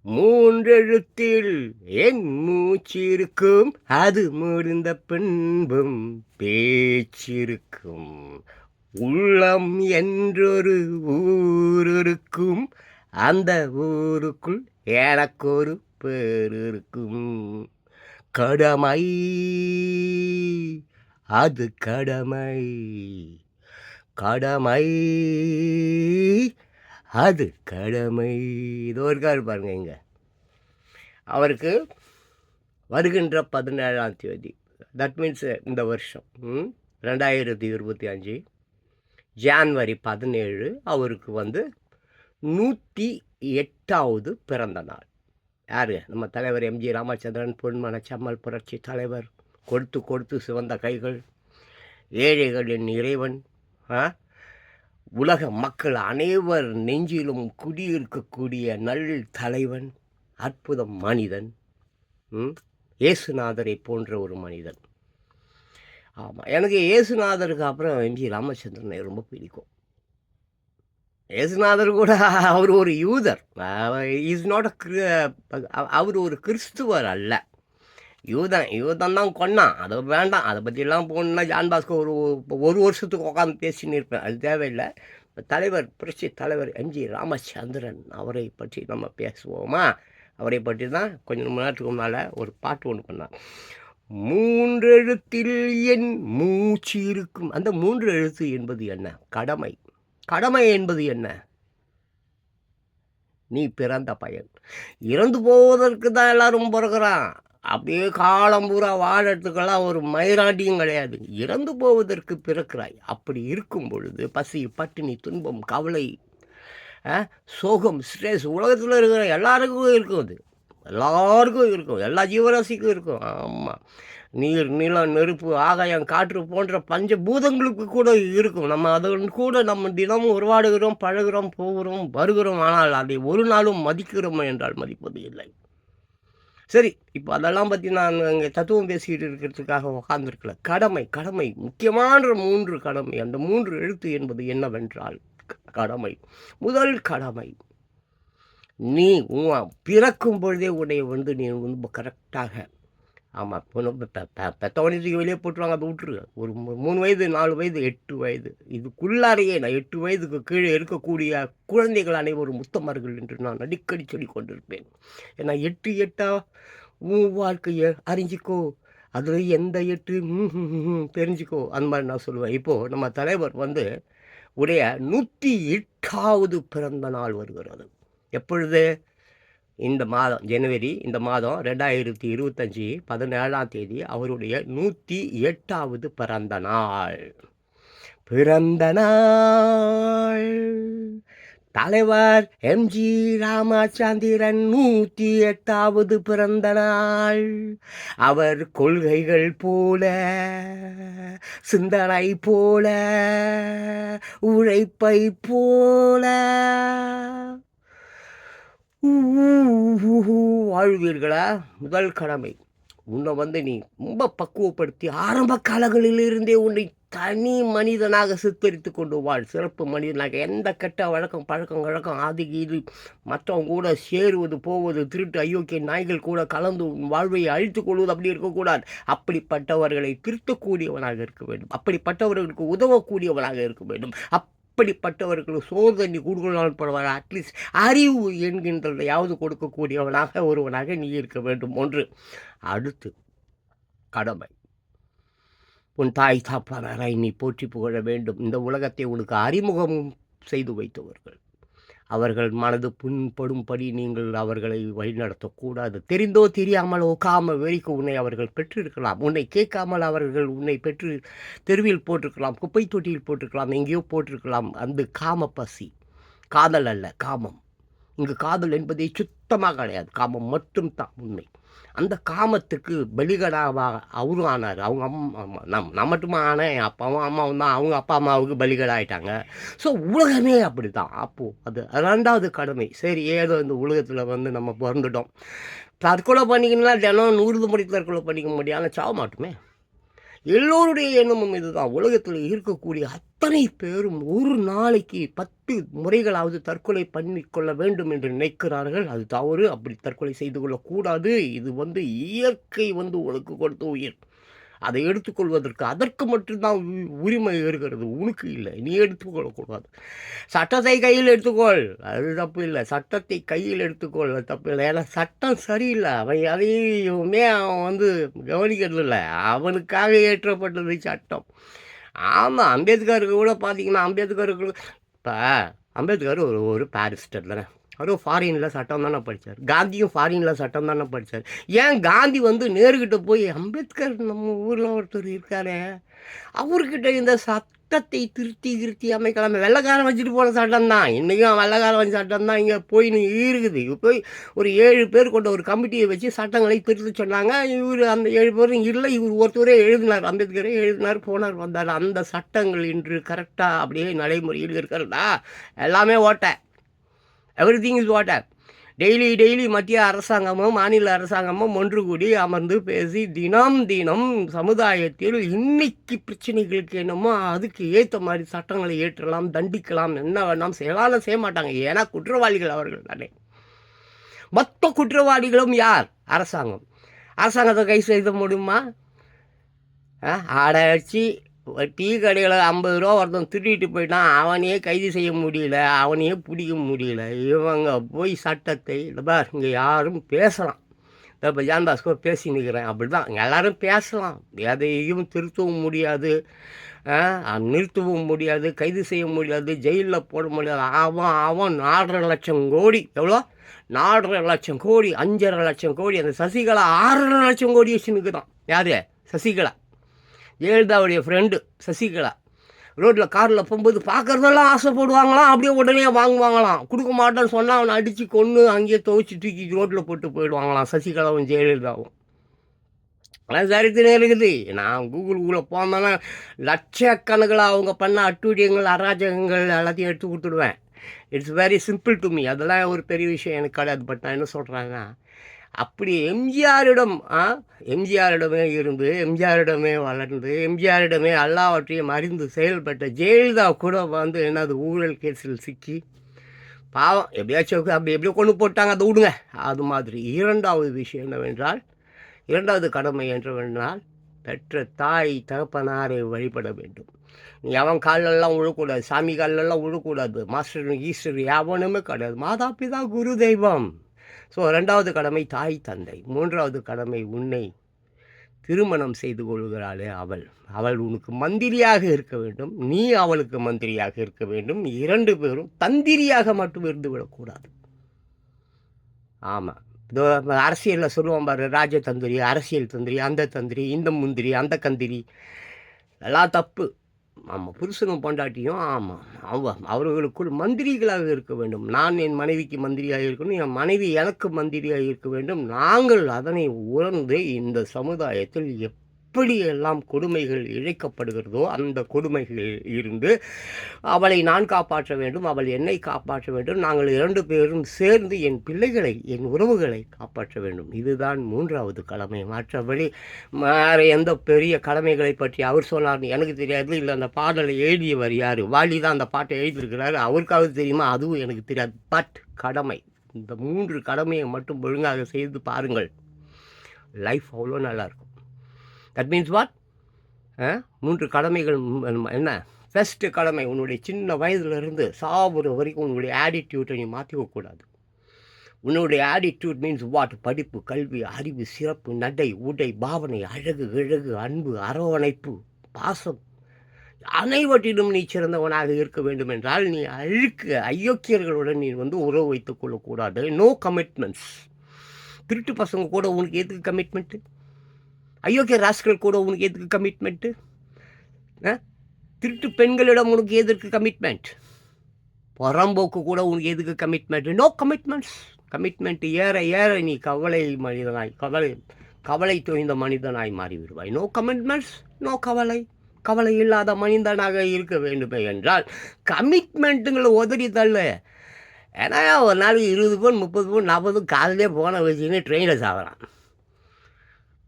மூன்றெழுத்தில் என் மூச்சிருக்கும், அது முடிந்த பின்பும் பேச்சிருக்கும். உள்ளம் என்றொரு ஊர் இருக்கும், அந்த ஊருக்குள் எனக்கொரு பேர் இருக்கும். கடமை, அது கடமை. கடமை, அது கடமை. இதோ இருக்காரு பாருங்க இங்க. அவருக்கு வருகின்ற 17ஆம் தேதி, தட் மீன்ஸ் இந்த வருஷம் 2025 ஜான்வரி 17 அவருக்கு 108வது பிறந்த நாள். யார்? நம்ம தலைவர் எம்ஜி ராமச்சந்திரன், பொன்மன செம்மல் புரட்சி தலைவர். கொடுத்து கொடுத்து சிவந்த கைகள், ஏழைகளின் இறைவன், உலக மக்கள் அனைவர் நெஞ்சிலும் குடியிருக்கக்கூடிய நல் தலைவன், அற்புதம் மனிதன், இயேசுநாதரை போன்ற ஒரு மனிதன். ஆமாம், எனக்கு இயேசுநாதருக்கு அப்புறம் எம்ஜி ராமச்சந்திரனை ரொம்ப பிடிக்கும். இயேசுநாதர் கூட அவர் ஒரு யூதர், இஸ் நாட் அவர் ஒரு கிறிஸ்துவர் அல்ல, யூதன் தான் கொன்னான். அது வேண்டாம், அதை பற்றிலாம் போகணுன்னா ஜான் பாஸ்கோ ஒரு வருஷத்துக்கு உட்காந்து பேசின்னு இருப்பேன், அது தேவையில்லை. தலைவர், புரட்சி தலைவர் எம்ஜி ராமச்சந்திரன், அவரை பற்றி நம்ம பேசுவோமா? அவரை பற்றி தான் கொஞ்சம் நேரத்துக்கு முன்னால் ஒரு பாட்டு ஒன்று பண்ணார். மூன்றெழுத்தில் என் மூச்சு இருக்கும். அந்த 3 எழுத்து என்பது என்ன? கடமை. கடமை என்பது என்ன? நீ பிறந்த பயன். இறந்து போவதற்கு தான் எல்லாரும் பிறகுறான். அப்படியே காலம் பூரா வாழறதுக்கெல்லாம் ஒரு மயிராண்டியும் கிடையாது. இறந்து போவதற்கு பிறக்கிறாய். அப்படி இருக்கும் பொழுது பசி, பட்டினி, துன்பம், கவலை, சோகம், ஸ்ட்ரெஸ் உலகத்தில் இருக்கிற எல்லாருக்கும் இருக்கும். அது எல்லாருக்கும் இருக்கும், எல்லா ஜீவராசிக்கும் இருக்கும். ஆமாம், நீர், நிலம், நெருப்பு, ஆகாயம், காற்று போன்ற பஞ்சபூதங்களுக்கு கூட இருக்கும். நம்ம அதன் கூட நம்ம தினமும் உருவாடுகிறோம், பழகுகிறோம், போகிறோம், வருகிறோம். ஆனால் அதை ஒரு நாளும் மதிக்கிறோம் என்றால் மதிப்பது இல்லை. சரி, இப்போ அதெல்லாம் பற்றி நான் அங்கே தத்துவம் பேசிக்கிட்டு இருக்கிறதுக்காக உட்காந்துருக்கல. கடமை, கடமை, முக்கியமான 3 கடமை. அந்த 3 எழுத்து என்பது என்னவென்றால் கடமை. முதல் கடமை, நீ பிறக்கும் பொழுதே உடைய நீ கரெக்டாக, ஆமாம், பெற்றவனைக்கு வெளியே போட்டுருவாங்க, அதை விட்டுரு. ஒரு 3 வயது, 4 வயது, 8 வயது, இதுக்குள்ளாரையே நான் 8 வயதுக்கு கீழே இருக்கக்கூடிய குழந்தைகள் அனைவரும் முத்தமர்கள் என்று நான் அடிக்கடி சொல்லி கொண்டிருப்பேன். ஏன்னா 8 8 உன் வாழ்க்கையை அறிஞ்சிக்கோ, அதில் எந்த 8 தெரிஞ்சுக்கோ, அந்த மாதிரி நான் சொல்லுவேன். இப்போது நம்ம தலைவர் உடைய 108வது பிறந்த நாள் வருகிறது. எப்பொழுது? இந்த மாதம் ஜனவரி, இந்த மாதம் 2025 17ஆம் தேதி அவருடைய 108வது பிறந்த நாள். பிறந்த நாள் தலைவர் எம்ஜி ராமச்சந்திரன் 108வது பிறந்த நாள். அவர் கொள்கைகள் போல, சிந்தனை போல, உழைப்பை போல வாழ்வீர்களா? முதல் கடமை, உன்னை நீ ரொம்ப பக்குவப்படுத்தி ஆரம்ப காலங்களிலிருந்தே உன்னை தனி மனிதனாக சித்தரித்து கொண்டு வாழ். சிறப்பு மனிதனாக, எந்த கெட்ட வழக்கம், பழக்கம், வழக்கம், ஆதி இது மற்றவங்க கூட சேருவது, போவது, திருட்டு, அயோக்கிய நாய்கள் கூட கலந்து வாழ்வை அழித்துக் கொள்வது, அப்படி இருக்கக்கூடாது. அப்படிப்பட்டவர்களை திருத்தக்கூடியவனாக இருக்க வேண்டும். அப்படிப்பட்டவர்களுக்கு உதவக்கூடியவனாக இருக்க வேண்டும். அப்படிப்பட்டவர்களுக்கு சோறு தண்ணி கொடுக்கணும் படுவார். அட்லீஸ்ட் அறிவு என்கின்றதையாவது கொடுக்கக்கூடியவனாக ஒருவனாக நீ இருக்க வேண்டும். ஒன்று. அடுத்து கடமை, உன் தாய் தாப்பாளரை நீ போற்றி புகழ வேண்டும். இந்த உலகத்தை உனக்கு அறிமுகம் செய்து வைத்தவர்கள், அவர்கள் மனது புண்படும்படி நீங்கள் அவர்களை வழிநடத்தக்கூடாது. தெரிந்தோ தெரியாமலோ காம வெறிக்கு உன்னை அவர்கள் பெற்றிருக்கலாம். உன்னை கேட்காமல் அவர்கள் உன்னை பெற்று தெருவில் போட்டிருக்கலாம், குப்பை தொட்டியில் போட்டிருக்கலாம், எங்கேயோ போட்டிருக்கலாம். அந்த காம பசி, காதல் அல்ல, காமம். இங்கு காதல் என்பதே சுத்தமாக கிடையாது, காமம் மட்டும்தான் உண்மை. அந்த காமத்துக்கு பலிகடாவாக அவரும் ஆனார். அவங்க அம்மா, நான் மட்டுமா ஆனேன், என் அப்பாவும் அம்மாவும் தான் அவங்க அப்பா அம்மாவுக்கு பலிகடாயிட்டாங்க. ஸோ உலகமே அப்படி தான். அப்போது அது 2வது கடமை. சரி, ஏதோ இந்த உலகத்தில் நம்ம பிறந்துட்டோம், தற்கொலை பண்ணிக்கணும்னா தினம் 100 முறை தற்கொலை பண்ணிக்க முடியும், ஆனால் சாக மாட்டோமே. எல்லோருடைய எண்ணமும் இதுதான். உலகத்தில் இருக்கக்கூடிய அத்தனை பேரும் ஒரு நாளைக்கு 10 முறைகளாவது தற்கொலை பண்ணிக்கொள்ள வேண்டும் என்று நினைக்கிறார்கள். அது தவறு. அப்படி தற்கொலை செய்து கொள்ளக்கூடாது. இது இயற்கை உனக்கு கொடுத்த உயிர். அதை எடுத்துக்கொள்வதற்கு அதற்கு மட்டும்தான் உரிமை இருக்கிறது. உனக்கு இல்லை. நீ எடுத்துக்கொள்ளக்கூடாது. சட்டத்தை கையில் எடுத்துக்கொள். அது தப்பு இல்லை. சட்டத்தை கையில் எடுத்துக்கொள். அது தப்பு இல்லை. ஏன்னா சட்டம் சரியில்லை. அவன் எதையுமே அவன் கவனிக்கிறது இல்லை. அவனுக்காக ஏற்றப்பட்டது சட்டம். ஆமாம், அம்பேத்கருக்கு கூட பார்த்தீங்கன்னா, அம்பேத்கருக்கு இப்போ அம்பேத்கர் ஒரு பாரிஸ்டர் தானே. அவரும் ஃபாரினில் சட்டம் தானே படித்தார். காந்தியும் ஃபாரினில் சட்டம் தானே படித்தார். ஏன் காந்தி நேருக்கிட்ட போய், அம்பேத்கர் நம்ம ஊரில் ஒருத்தர் இருக்காரே, அவர்கிட்ட இந்த சட்டத்தை திருத்தி அமைக்கலாம். வெள்ளைக்காரன் வச்சுட்டு போன சட்டம் தான். இன்றைக்கும் வெள்ளைக்காரன் வச்ச சட்டம் தான் இங்கே இருக்குது. போய் ஒரு 7 பேர் கொண்ட ஒரு கமிட்டியை வச்சு சட்டங்களை திருத்த சொன்னாங்க. இவர் அந்த 7 பேரும் இல்லை, இவர் ஒருத்தரே எழுதினார். அம்பேத்கரே எழுதினார், போனார், வந்தார். அந்த சட்டங்கள் இன்று கரெக்டாக அப்படியே நடைமுறையில் இருக்கிறதா? எல்லாமே ஓட்ட. Everything is water. டெய்லி மத்திய அரசாங்கமும் மாநில அரசாங்கமும் ஒன்று கூடி அமர்ந்து பேசி தினம் சமுதாயத்தில் இன்னைக்கு பிரச்சனைகளுக்கு என்னமோ அதுக்கு ஏற்ற மாதிரி சட்டங்களை ஏற்றலாம், தண்டிக்கலாம், என்ன வேணாம் செய்யலாம். செய்ய மாட்டாங்க. ஏன்னா குற்றவாளிகள் அவர்கள் தானே. மொத்த குற்றவாளிகளும் யார்? அரசாங்கம். அரசாங்கத்தை கை செய்த முடியுமா? ஆடாச்சு டீ கடையில் 50 ரூபா ஒருத்தன் திருடிட்டு போயிட்டான். அவனையே கைது செய்ய முடியல, அவனையே பிடிக்க முடியல. இவங்க போய் சட்டத்தை இங்கே யாரும் பேசலாம். இப்போ ஜான் பாஸ்கோ பேசி நிற்கிறேன். அப்படி தான் எல்லோரும் பேசலாம். எதையும் திருத்தவும் முடியாது, நிறுத்தவும் முடியாது, கைது செய்ய முடியாது, ஜெயிலில் போட முடியாது. அவன் 4.5 லட்சம் கோடி. எவ்வளோ? 4.5 லட்சம் கோடி, 5.5 லட்சம் கோடி. அந்த சசிகலா 6.5 லட்சம் கோடி வச்சுன்னுக்குதான். யார்? சசிகலா. ஜெயலலிதாவுடைய ஃப்ரெண்டு சசிகலா. ரோட்டில் காரில் போகும்போது பார்க்குறதெல்லாம் ஆசைப்படுவாங்களாம். அப்படியே உடனே வாங்குவாங்களாம். கொடுக்க மாட்டேன்னு சொன்னால் அவனை அடித்து கொன்று அங்கேயே துவைச்சி தூக்கி ரோட்டில் போட்டு போயிடுவாங்களாம் சசிகலாவும் ஜெயலலிதாவும். ஆனால் சரித்திரம் இருக்குது. நான் கூகுளுக்குள்ளே போனேன்னா லட்சக்கணக்கில் அவங்க பண்ண அட்டூழியங்கள், அராஜகங்கள் எல்லாத்தையும் எடுத்து கொடுத்துடுவேன். It's very simple to me. அதெல்லாம் ஒரு பெரிய விஷயம் எனக்கு கிடையாது. பட் நான் என்ன சொல்கிறேன்னா, அப்படி எம்ஜிஆரிடமே இருந்து, எம்ஜிஆரிடமே வளர்ந்து, எம்ஜிஆரிடமே எல்லாவற்றையும் அறிந்து செயல்பட்ட ஜெயலலிதா கூட என்னது ஊழல் கேஸில் சிக்கி பாவம் எப்படியாச்சும் அப்படி எப்படியோ கொண்டு போட்டாங்க. அதை விடுங்க. அது மாதிரி இரண்டாவது விஷயம் என்னவென்றால், இரண்டாவது கடமை என்றவென்றால், பெற்ற தாய் தகப்பனாரை வழிபட வேண்டும். நீ அவன் காலெல்லாம் விழக்கூடாது, சாமி காலெல்லாம் விழக்கூடாது, மாஸ்டர் ஈஸ்டர் எவனுமே கிடையாது. மாதா பிதா குரு தெய்வம். ஸோ 2வது கடமை தாய் தந்தை. 3வது கடமை உன்னை திருமணம் செய்து கொள்கிறாளே அவள் உனக்கு மந்திரியாக இருக்க வேண்டும், நீ அவளுக்கு மந்திரியாக இருக்க வேண்டும். 2 பேரும் தந்திரியாக மட்டும் இருந்து விடக்கூடாது. ஆமாம், இதோ அரசியலில் சொல்லுவோம் பாரு, ராஜதந்திரி, அரசியல் தந்திரி, அந்த தந்திரி, இந்த முந்திரி, அந்த கந்திரி, எல்லாம் தப்பு. ஆமாம், புருஷனும் பொண்டாட்டியும் அவர்களுக்குள் மந்திரிகளாக இருக்க வேண்டும். நான் என் மனைவிக்கு மந்திரியாக இருக்கணும், என் மனைவி எனக்கு மந்திரியாக இருக்க வேண்டும். நாங்கள் அதனை உணர்ந்து இந்த சமுதாயத்தில் எப்படியெல்லாம் கொடுமைகள் இழைக்கப்படுகிறதோ அந்த கொடுமைகளில் இருந்து அவளை நான் காப்பாற்ற வேண்டும், அவள் என்னை காப்பாற்ற வேண்டும். நாங்கள் 2 பேரும் சேர்ந்து என் பிள்ளைகளை, என் உறவுகளை காப்பாற்ற வேண்டும். இதுதான் 3வது கடமை. மற்றபடி வேறு எந்த பெரிய கடமைகளை பற்றி அவர் சொன்னார் எனக்கு தெரியாது. இல்லை அந்த பாடலை எழுதியவர் யார்? வாலி தான் அந்த பாட்டை எழுதியிருக்கிறார். அவருக்காவது தெரியுமா? அதுவும் எனக்கு தெரியாது. பட் கடமை, இந்த 3 கடமையை மட்டும் ஒழுங்காக செய்து பாருங்கள். லைஃப் அவ்வளோ நல்லாயிருக்கும். That means what? 3 கடமைகள் என்ன? ஃபஸ்ட்டு கடமை, உன்னுடைய சின்ன வயதிலிருந்து சாவுற வரைக்கும் உன்னுடைய ஆட்டிடியூட்டை நீ மாற்றிக்கக்கூடாது. உன்னுடைய ஆட்டிடியூட் மீன்ஸ் வாட்? படிப்பு, கல்வி, அறிவு, சிறப்பு, நடை, உடை, பாவனை, அழகு, கிழகு, அன்பு, அரவணைப்பு, பாசம், அனைவற்றிலும் நீ சிறந்தவனாக இருக்க வேண்டும் என்றால் நீ அயோக்கியர்களுடன் நீ உறவு வைத்துக் கொள்ளக்கூடாது. No commitments. திருட்டு பசங்க கூட உனக்கு எதுக்கு கமிட்மெண்ட்டு? அயோக்கிய ராஸ்கள் கூட உனக்கு எதுக்கு கமிட்மெண்ட்டு? திருட்டு பெண்களிடம் உனக்கு எதற்கு கமிட்மெண்ட்? புறம்போக்கு கூட உனக்கு எதுக்கு கமிட்மெண்ட்? No commitments. கமிட்மெண்ட் ஏற நீ கவலை தோய்ந்த மனிதனாய் மாறிவிடுவாய். நோ கமிட்மெண்ட்ஸ், நோ கவலை இல்லாத மனிதனாக இருக்க வேண்டுமே என்றால் கமிட்மெண்ட்டுங்களை உதறி தள்ளு. ஏன்னா ஒரு நாளைக்கு 20 பவுன் 30 பவுன் 40 காலையிலே போன வச்சுன்னு ட்ரெயினில் சாப்பிட்றான்.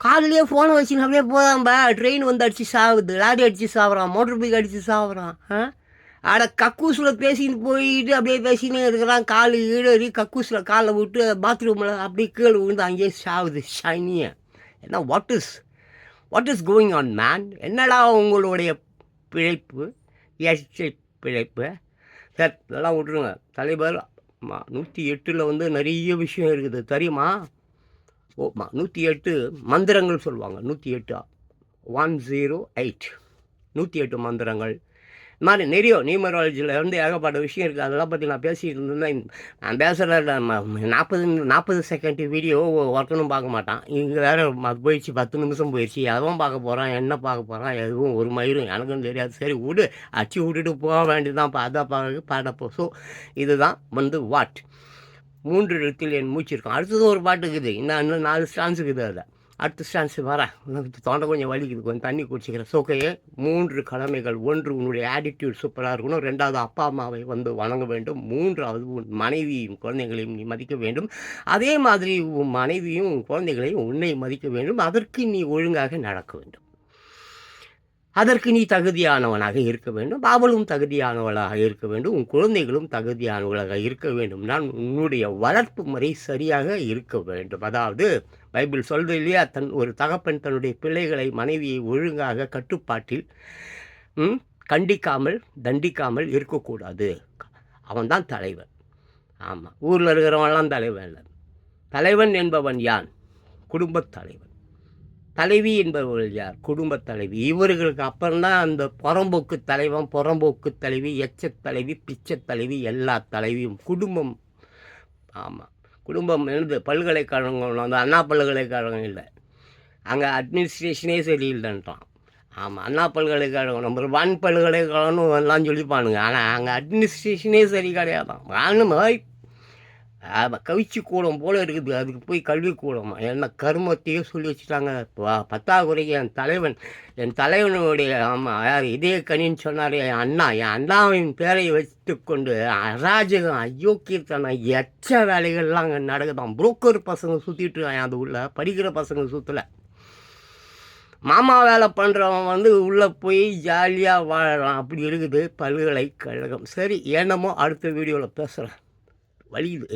காலையிலேயே ஃபோனை வச்சுன்னு அப்படியே போதாம்பா, ட்ரெயின் வந்து அடித்து சாகுது, லாரி அடித்து சாப்பிட்றான், மோட்டர் பைக் அடித்து சாப்பிட்றான். ஆட கக்கூஸில் பேசின்னு போயிட்டு அப்படியே பேசினே இருக்கிறான், கால் ஈழறி கக்கூஸில் காலை விட்டு பாத்ரூமில் அப்படியே கீழே விழுந்து அங்கேயே சாகுது ஷைனியை. என்ன what is going on man? என்னடா உங்களுடைய பிழைப்பு, பிழைப்பு? சார் இதெல்லாம் விட்டுருங்க. தலைவர் 108 வந்து நிறைய விஷயம் இருக்குது தெரியுமா? 108 மந்திரங்கள் சொல்லுவாங்க. 108 108 108 மந்திரங்கள். இது மாதிரி நிறைய நியூமராலஜியில் வந்து ஏகப்பட்ட விஷயம் இருக்குது. அதெல்லாம் பற்றி நான் பேசிகிட்டு இருந்தேன். நான் பேசுகிற 40 செகண்ட் வீடியோ ஒருத்தனும் பார்க்க மாட்டான். இங்கே வேறு அது போயிடுச்சு, 10 நிமிஷம் போயிடுச்சு. எதுவும் பார்க்க போகிறான், என்ன பார்க்க போகிறான், எதுவும் ஒரு மயிரும் எனக்கும் தெரியாது. சரி விடு, அச்சு விட்டுட்டு போக வேண்டியதுதான். அதை பாடப்போ. ஸோ இதுதான் வந்து வாட் 3 இடத்தில் என் மூச்சு இருக்கும். அடுத்தது ஒரு பாட்டு இருக்குது, இன்னும் 4 ஸ்டான்ஸ் இருக்குது. அதில் அடுத்த ஸ்டான்ஸ் வரேன், தொண்டை கொஞ்சம் வலிக்குது, கொஞ்சம் தண்ணி குடிச்சிக்கிறேன். சோக்கையே 3 கடமைகள். 1 உன்னுடைய ஆட்டிடியூட் சூப்பராக இருக்கணும். 2வது அப்பா அம்மாவை வந்து வணங்க வேண்டும். 3வது உன் மனைவியும் குழந்தைகளையும் நீ மதிக்க வேண்டும். அதே மாதிரி உன் மனைவியும் உன் குழந்தைகளையும் உன்னை மதிக்க வேண்டும். அதற்கு நீ ஒழுங்காக நடக்க வேண்டும். அதற்கு நீ தகுதியானவனாக இருக்க வேண்டும். அவளும் தகுதியானவளாக இருக்க வேண்டும். உன் குழந்தைகளும் தகுதியானவளாக இருக்க வேண்டும். நான் உன்னுடைய வளர்ப்பு முறை சரியாக இருக்க வேண்டும். அதாவது பைபிள் சொல்வது இல்லையா, ஒரு தகப்பன் தன்னுடைய பிள்ளைகளை, மனைவியை ஒழுங்காக கட்டுப்பாட்டில் கண்டிக்காமல் தண்டிக்காமல் இருக்கக்கூடாது. அவன்தான் தலைவன். ஆமாம், ஊரில் இருக்கிறவன்லாம் தலைவன் இல்லை. தலைவன் என்பவன் யான்? குடும்பத் தலைவன். தலைவி என்பவர்கள் யார்? குடும்பத் தலைவி. இவர்களுக்கு அப்புறம்தான் அந்த புறம்போக்கு தலைவன், புறம்போக்கு தலைவி, எச்சத் தலைவி, பிச்சத் தலைவி, எல்லா தலைவியும் குடும்பம். ஆமாம், குடும்பம் எழுது. பல்கலைக்கழகம் அந்த அண்ணா பல்கலைக்கழகம் இல்லை, அங்கே அட்மினிஸ்ட்ரேஷனே சரியில்லைன்றான். ஆமாம், அண்ணா பல்கலைக்கழகம் நம்பர் 1 பல்கலைக்கழகம்னு எல்லாம் சொல்லிப்பானுங்க. ஆனால் அங்கே அட்மினிஸ்ட்ரேஷனே சரி கிடையாதான். வாங்கணும் கவிச்சு கூடம் போல் இருக்குது, அதுக்கு போய் கல்வி கூடமா? என்ன கருமத்தையே சொல்லி வச்சுட்டாங்க. பத்தாக்குறைக்கு என் தலைவனுடைய ஆமாம் யார் இதே கனின்னு சொன்னார், என் அண்ணாவின் பேரை வைத்து கொண்டு அராஜகம், அயோக்கியத்தனம், எச்ச வேலைகள்லாம் அங்கே நடக்குதான். புரோக்கர் பசங்க சுற்றிட்டு இருக்கான், அது உள்ள படிக்கிற பசங்க சுற்றலை. மாமா வேலை பண்ணுறவன் வந்து உள்ளே போய் ஜாலியாக வாழறான். அப்படி இருக்குது பல்கலைக்கழகம். சரி, என்னமோ அடுத்த வீடியோவில் பேசுகிறேன். வலியுது.